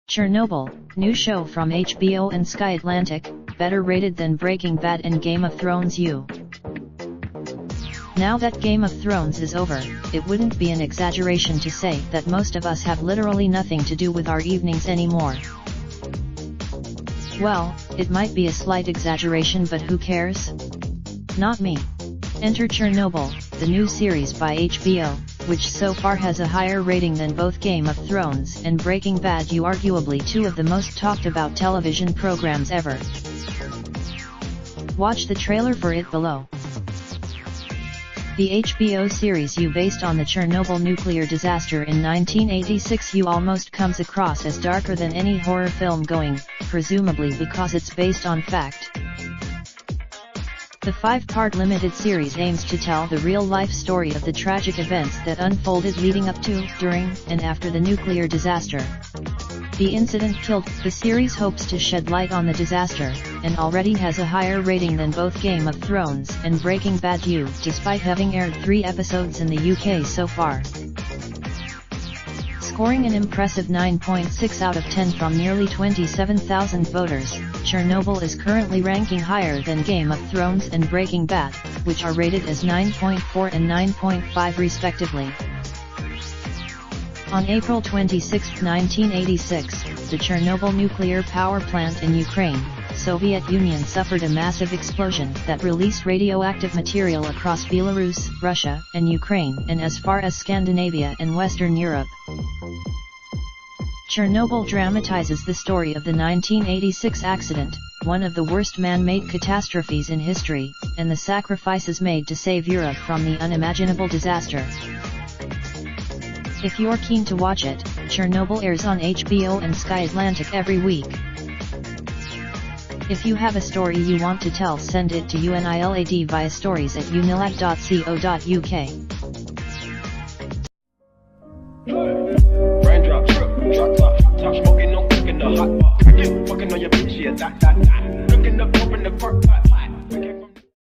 Chernobyl, new show from HBO and Sky Atlantic, better rated than Breaking Bad and Game of Thrones. Now that Game of Thrones is over, it wouldn't be an exaggeration to say that most of us have literally nothing to do with our evenings anymore. Well, it might be a slight exaggeration, but who cares? Not me. Enter Chernobyl, the new series by HBO, which so far has a higher rating than both Game of Thrones and Breaking Bad, arguably two of the most talked about television programs ever. Watch the trailer for it below. The HBO series based on the Chernobyl nuclear disaster in 1986 almost comes across as darker than any horror film going, presumably because it's based on fact. The 5-part limited series aims to tell the real-life story of the tragic events that unfolded leading up to, during, and after the nuclear disaster. The incident killed. The series hopes to shed light on the disaster, and already has a higher rating than both Game of Thrones and Breaking Bad, despite having aired 3 episodes in the UK so far. Scoring an impressive 9.6 out of 10 from nearly 27,000 voters, Chernobyl is currently ranking higher than Game of Thrones and Breaking Bad, which are rated as 9.4 and 9.5 respectively. On April 26, 1986, the Chernobyl nuclear power plant in Ukraine, Soviet Union suffered a massive explosion that released radioactive material across Belarus, Russia, and Ukraine, and as far as Scandinavia and Western Europe. Chernobyl dramatizes the story of the 1986 accident, one of the worst man-made catastrophes in history, and the sacrifices made to save Europe from the unimaginable disaster. If you're keen to watch it, Chernobyl airs on HBO and Sky Atlantic every week. If you have a story you want to tell, send it to UNILAD via stories@unilad.co.uk.